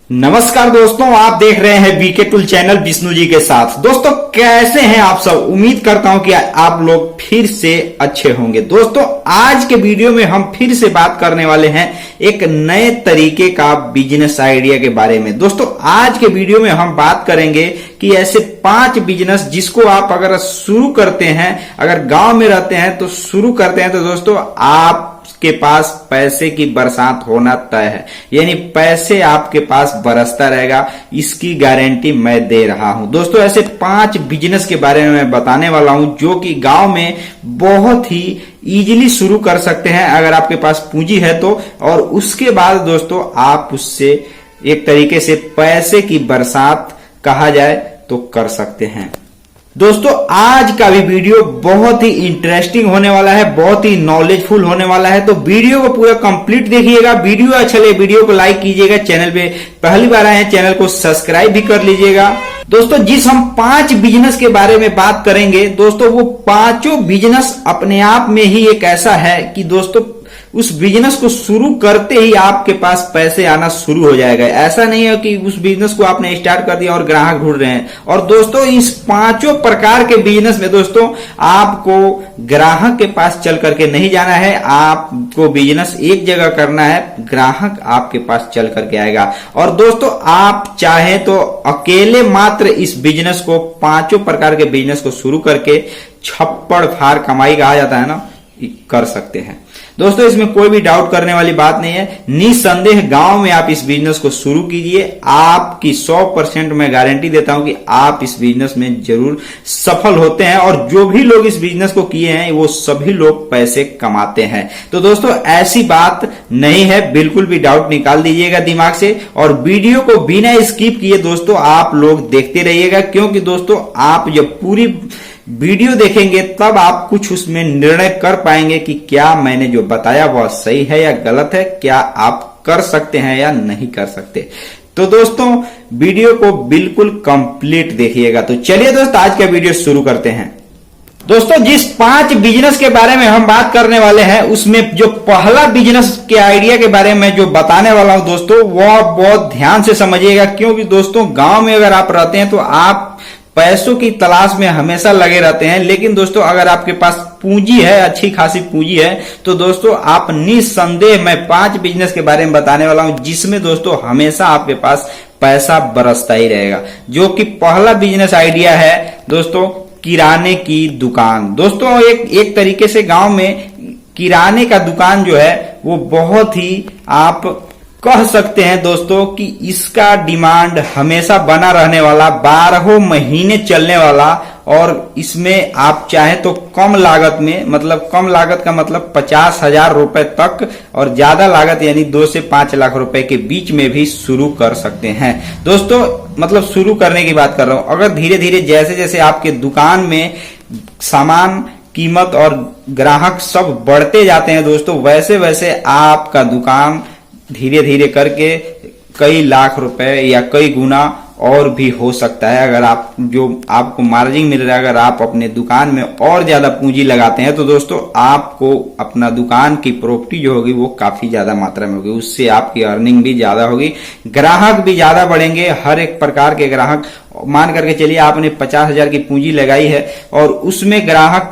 नमस्कार दोस्तों, आप देख रहे हैं BK tool channel Vishnu ji के साथ। दोस्तों कैसे हैं आप सब? उम्मीद करता हूं कि आप लोग फिर से अच्छे होंगे। दोस्तों आज के वीडियो में हम फिर से बात करने वाले हैं एक नए तरीके का बिजनेस आइडिया के बारे में। दोस्तों आज के वीडियो में हम बात करेंगे कि ऐसे 5 बिजनेस जिसको आप अगर शुरू करते हैं, अगर गांव में रहते हैं तो शुरू करते हैं, तो दोस्तों आप के पास पैसे की बरसात होना तय है। यानी पैसे आपके पास बरसता रहेगा, इसकी गारंटी मैं दे रहा हूं। दोस्तों ऐसे 5 बिजनेस के बारे में मैं बताने वाला हूं जो कि गांव में बहुत ही इजीली शुरू कर सकते हैं अगर आपके पास पूंजी है तो। और उसके बाद दोस्तों आप उससे एक तरीके से पैसे की बरसात कहा जाए तो कर सकते हैं। दोस्तों आज का भी वीडियो बहुत ही इंटरेस्टिंग होने वाला है, बहुत ही नॉलेजफुल होने वाला है, तो वीडियो को पूरा कंप्लीट देखिएगा। वीडियो अच्छा लगे वीडियो को लाइक कीजिएगा, चैनल पे पहली बार आए हैं चैनल को सब्सक्राइब भी कर लीजिएगा। दोस्तों जिस हम 5 बिजनेस के बारे में बात करेंगे दोस्तों, वो पांचों बिजनेस अपने आप में ही एक ऐसा है कि दोस्तों उस बिजनेस को शुरू करते ही आपके पास पैसे आना शुरू हो जाएगा। ऐसा नहीं है कि उस बिजनेस को आपने स्टार्ट कर दिया और ग्राहक ढूंढ रहे हैं। और दोस्तों इस पांचों प्रकार के बिजनेस में दोस्तों आपको ग्राहक के पास चल करके नहीं जाना है, आपको बिजनेस एक जगह करना है, ग्राहक आपके पास चल करके आएगा। और दोस्तों आप चाहे तो अकेले मात्र इस बिजनेस को, पांचों प्रकार के बिजनेस को शुरू करके छप्पड़ फाड़ कमाई कहा जाता है ना, कर सकते हैं। दोस्तों इसमें कोई भी डाउट करने वाली बात नहीं है। निसंदेह गांव में आप इस बिजनेस को शुरू कीजिए, आपकी 100% मैं गारंटी देता हूं कि आप इस बिजनेस में जरूर सफल होते हैं। और जो भी लोग इस बिजनेस को किए हैं वो सभी लोग पैसे कमाते हैं। तो दोस्तों ऐसी बात नहीं है, बिल्कुल भी डाउट निकाल दीजिएगा दिमाग से। और वीडियो को बिना स्किप किए दोस्तों आप लोग देखते रहिएगा, क्योंकि दोस्तों आप जब पूरी वीडियो देखेंगे तब आप कुछ उसमें निर्णय कर पाएंगे कि क्या मैंने जो बताया वह सही है या गलत है, क्या आप कर सकते हैं या नहीं कर सकते। तो दोस्तों वीडियो को बिल्कुल कंप्लीट देखिएगा। तो चलिए दोस्तों आज का वीडियो शुरू करते हैं। दोस्तों जिस 5 बिजनेस के बारे में हम बात करने वाले हैं उसमें जो पहला बिजनेस के आइडिया के बारे में जो बताने वाला हूं दोस्तों, वह बहुत ध्यान से समझिएगा। क्योंकि दोस्तों गांव में अगर आप रहते हैं तो आप पैसों की तलाश में हमेशा लगे रहते हैं, लेकिन दोस्तों अगर आपके पास पूंजी है, अच्छी खासी पूंजी है, तो दोस्तों आप निसंदेह मैं 5 बिजनेस के बारे में बताने वाला हूं जिसमें दोस्तों हमेशा आपके पास पैसा बरसता ही रहेगा। जो कि पहला बिजनेस आइडिया है दोस्तों किराने की दुकान। दोस्तों एक तरीके से गांव में किराने का दुकान जो है वो बहुत ही आप कह सकते हैं दोस्तों कि इसका डिमांड हमेशा बना रहने वाला, 12 महीने चलने वाला। और इसमें आप चाहे तो कम लागत में, मतलब कम लागत का मतलब 50,000 रुपए तक, और ज्यादा लागत यानी 2 से 5 लाख रुपए के बीच में भी शुरू कर सकते हैं। दोस्तों मतलब शुरू करने की बात कर रहा हूं। अगर धीरे धीरे जैसे जैसे आपके दुकान में सामान, कीमत और ग्राहक सब बढ़ते जाते हैं दोस्तों, वैसे वैसे आपका दुकान धीरे धीरे करके कई लाख रुपए या कई गुना और भी हो सकता है। अगर आप जो आपको मार्जिन मिल रहा है, अगर आप अपने दुकान में और ज्यादा पूंजी लगाते हैं तो दोस्तों आपको अपना दुकान की प्रॉपर्टी जो होगी वो काफी ज्यादा मात्रा में होगी, उससे आपकी अर्निंग भी ज्यादा होगी, ग्राहक भी ज्यादा बढ़ेंगे। हर एक प्रकार के ग्राहक, मान करके चलिए आपने 50,000 की पूंजी लगाई है और उसमें ग्राहक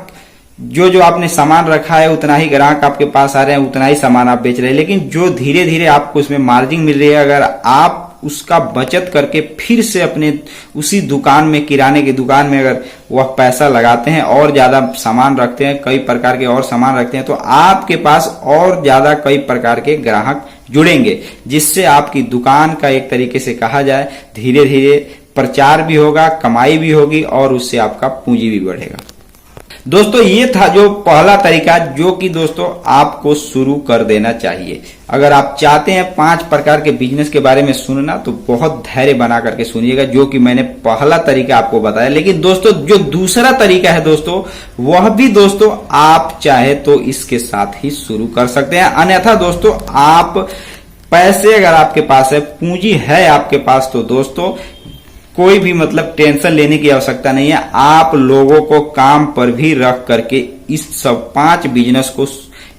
जो आपने सामान रखा है उतना ही ग्राहक आपके पास आ रहे हैं, उतना ही सामान आप बेच रहे हैं। लेकिन जो धीरे धीरे आपको उसमें मार्जिन मिल रही है, अगर आप उसका बचत करके फिर से अपने उसी दुकान में, किराने की दुकान में अगर वह पैसा लगाते हैं और ज्यादा सामान रखते हैं, कई प्रकार के और सामान रखते हैं, तो आपके पास और ज्यादा कई प्रकार के ग्राहक जुड़ेंगे, जिससे आपकी दुकान का एक तरीके से कहा जाए धीरे धीरे प्रचार भी होगा, कमाई भी होगी और उससे आपका पूंजी भी बढ़ेगा। दोस्तों ये था जो पहला तरीका जो कि दोस्तों आपको शुरू कर देना चाहिए। अगर आप चाहते हैं 5 प्रकार के बिजनेस के बारे में सुनना तो बहुत धैर्य बना करके सुनिएगा, जो कि मैंने पहला तरीका आपको बताया। लेकिन दोस्तों जो दूसरा तरीका है दोस्तों, वह भी दोस्तों आप चाहे तो इसके साथ ही शुरू कर सकते हैं। अन्यथा दोस्तों आप पैसे अगर आपके पास है, पूंजी है आपके पास, तो दोस्तों कोई भी मतलब टेंशन लेने की आवश्यकता नहीं है। आप लोगों को काम पर भी रख करके इस सब 5 बिजनेस को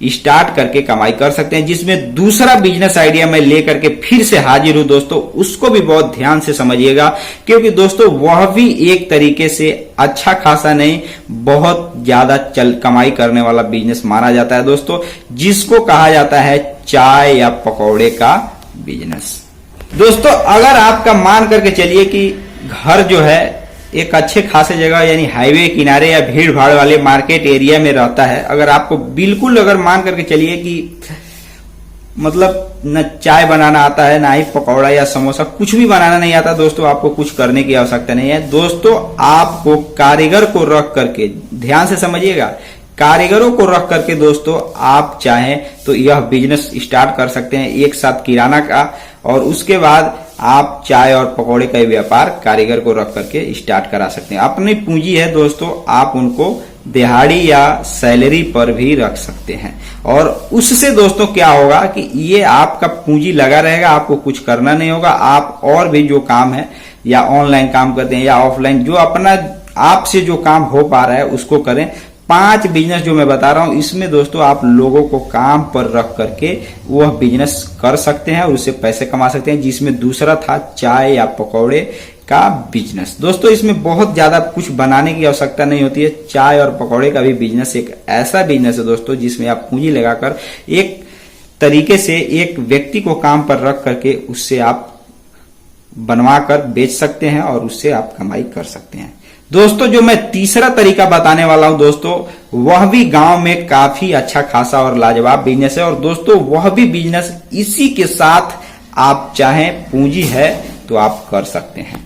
स्टार्ट करके कमाई कर सकते हैं। जिसमें दूसरा बिजनेस आइडिया मैं लेकर के फिर से हाजिर हूं दोस्तों, उसको भी बहुत ध्यान से समझिएगा, क्योंकि दोस्तों वह भी एक तरीके से अच्छा खासा नहीं, बहुत ज्यादा कमाई करने वाला बिजनेस माना जाता है दोस्तों, जिसको कहा जाता है चाय या पकौड़े का बिजनेस। दोस्तों अगर आपका मान करके चलिए कि घर जो है एक अच्छे खासे जगह यानी हाईवे किनारे या भीड़ भाड़ वाले मार्केट एरिया में रहता है, अगर आपको बिल्कुल अगर मान करके चलिए कि मतलब न चाय बनाना आता है, ना ही पकौड़ा या समोसा, कुछ भी बनाना नहीं आता दोस्तों, आपको कुछ करने की आवश्यकता नहीं है दोस्तों। आपको कारीगर को रख करके, ध्यान से समझिएगा, कारीगरों को रख करके दोस्तों आप चाहें तो यह बिजनेस स्टार्ट कर सकते हैं, एक साथ किराना का, और उसके बाद आप चाय और पकौड़े का व्यापार कारीगर को रख करके स्टार्ट करा सकते हैं। अपनी पूंजी है दोस्तों, आप उनको दिहाड़ी या सैलरी पर भी रख सकते हैं, और उससे दोस्तों क्या होगा कि ये आपका पूंजी लगा रहेगा, आपको कुछ करना नहीं होगा। आप और भी जो काम है, या ऑनलाइन काम करते हैं या ऑफलाइन, जो अपना आपसे जो काम हो पा रहा है उसको करें। 5 बिजनेस जो मैं बता रहा हूं, इसमें दोस्तों आप लोगों को काम पर रख करके वह बिजनेस कर सकते हैं और उससे पैसे कमा सकते हैं। जिसमें दूसरा था चाय या पकौड़े का बिजनेस। दोस्तों इसमें बहुत ज्यादा कुछ बनाने की आवश्यकता नहीं होती है। चाय और पकौड़े का भी बिजनेस एक ऐसा बिजनेस है दोस्तों, जिसमें आप पूंजी लगाकर एक तरीके से एक व्यक्ति को काम पर रख करके उससे आप बनवा कर बेच सकते हैं और उससे आप कमाई कर सकते हैं। दोस्तों जो मैं तीसरा तरीका बताने वाला हूं दोस्तों, वह भी गांव में काफी अच्छा खासा और लाजवाब बिजनेस है, और दोस्तों वह भी बिजनेस इसी के साथ आप चाहें पूंजी है तो आप कर सकते हैं।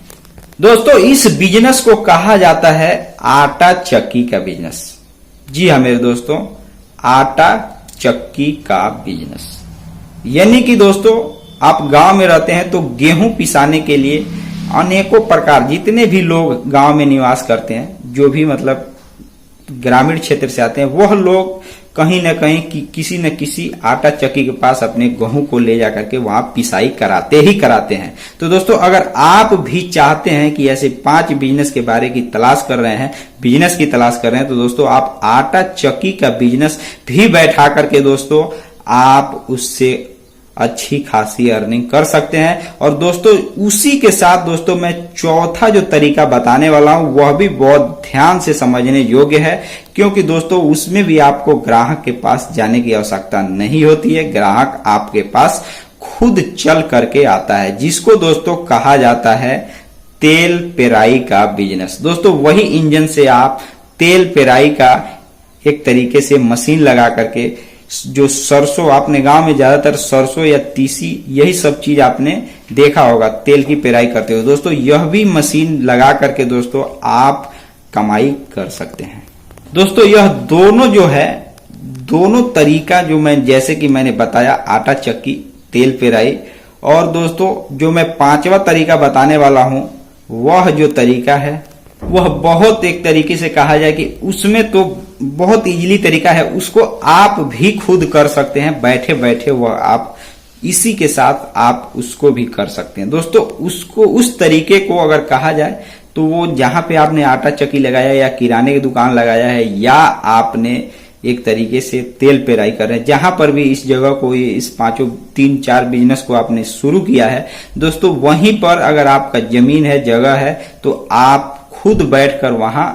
दोस्तों इस बिजनेस को कहा जाता है आटा चक्की का बिजनेस। जी हाँ मेरे दोस्तों, आटा चक्की का बिजनेस, यानी कि दोस्तों आप गांव में रहते हैं तो गेहूं पिसाने के लिए अनेकों प्रकार, जितने भी लोग गांव में निवास करते हैं, जो भी मतलब ग्रामीण क्षेत्र से आते हैं, वह लोग कहीं न कहीं किसी न किसी आटा चक्की के पास अपने गेहूं को ले जाकर के वहां पिसाई कराते ही कराते हैं। तो दोस्तों अगर आप भी चाहते हैं कि ऐसे 5 बिजनेस के बारे की तलाश कर रहे हैं, बिजनेस की तलाश कर रहे हैं, तो दोस्तों आप आटा चक्की का बिजनेस भी बैठा करके दोस्तों आप उससे अच्छी खासी अर्निंग कर सकते हैं। और दोस्तों उसी के साथ दोस्तों मैं चौथा जो तरीका बताने वाला हूं, वह भी बहुत ध्यान से समझने योग्य है, क्योंकि दोस्तों उसमें भी आपको ग्राहक के पास जाने की आवश्यकता नहीं होती है, ग्राहक आपके पास खुद चल करके आता है, जिसको दोस्तों कहा जाता है तेल पेराई का बिजनेस। दोस्तों वही इंजन से आप तेल पेराई का एक तरीके से मशीन लगा करके, जो सरसों, आपने गांव में ज्यादातर सरसों या तीसी यही सब चीज आपने देखा होगा तेल की पेराई करते हुए, दोस्तों यह भी मशीन लगा करके दोस्तों आप कमाई कर सकते हैं। दोस्तों यह दोनों जो है, दोनों तरीका जो मैं जैसे कि मैंने बताया, आटा चक्की, तेल पेराई, और दोस्तों जो मैं 5वां तरीका बताने वाला हूं, वह जो तरीका है वह बहुत एक तरीके से कहा जाए कि उसमें तो बहुत इजीली तरीका है, उसको आप भी खुद कर सकते हैं बैठे बैठे, वह आप इसी के साथ आप उसको भी कर सकते हैं। दोस्तों उसको, उस तरीके को अगर कहा जाए तो वो जहां पे आपने आटा चक्की लगाया या किराने की दुकान लगाया है, या आपने एक तरीके से तेल पेराई कर रहे हैं, जहां पर भी इस जगह को, इस 3-4 बिजनेस को आपने शुरू किया है दोस्तों, वहीं पर अगर आपका जमीन है, जगह है, तो आप खुद बैठकर वहां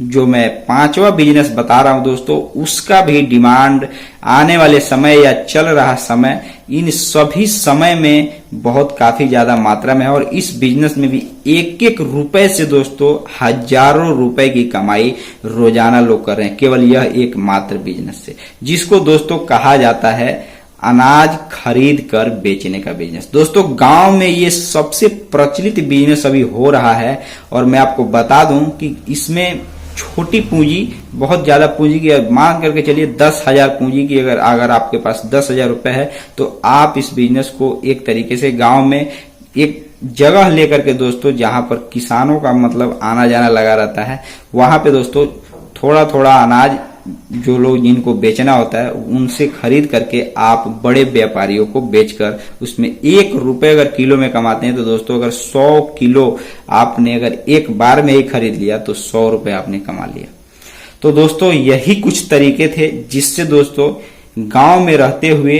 जो मैं 5वां बिजनेस बता रहा हूं दोस्तों, उसका भी डिमांड आने वाले समय या चल रहा समय, इन सभी समय में बहुत काफी ज्यादा मात्रा में है। और इस बिजनेस में भी एक रुपए से दोस्तों हजारों रुपए की कमाई रोजाना लोग कर रहे हैं, केवल यह एक मात्र बिजनेस से, जिसको दोस्तों कहा जाता है अनाज खरीद कर बेचने का बिजनेस। दोस्तों गांव में ये सबसे प्रचलित बिजनेस अभी हो रहा है, और मैं आपको बता दूं कि इसमें छोटी पूंजी, बहुत ज्यादा पूंजी की, मान करके चलिए 10,000 पूंजी की, अगर आपके पास 10,000 रुपए है, तो आप इस बिजनेस को एक तरीके से गांव में एक जगह लेकर के दोस्तों, जहां पर किसानों का मतलब आना जाना लगा रहता है, वहां पे दोस्तों थोड़ा थोड़ा अनाज जो लोग जिनको बेचना होता है उनसे खरीद करके आप बड़े व्यापारियों को बेचकर उसमें 1 रुपए अगर किलो में कमाते हैं, तो दोस्तों अगर 100 किलो आपने अगर एक बार में ही खरीद लिया तो 100 रुपए आपने कमा लिया। तो दोस्तों यही कुछ तरीके थे जिससे दोस्तों गांव में रहते हुए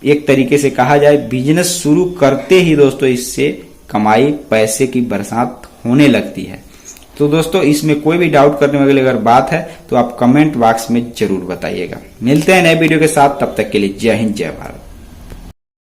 एक तरीके से कहा जाए बिजनेस शुरू करते ही दोस्तों इससे कमाई पैसे की बरसात होने लगती है। तो दोस्तों इसमें कोई भी डाउट करने वाली अगर बात है तो आप कमेंट बॉक्स में जरूर बताइएगा। मिलते हैं नए वीडियो के साथ, तब तक के लिए जय हिंद जय भारत।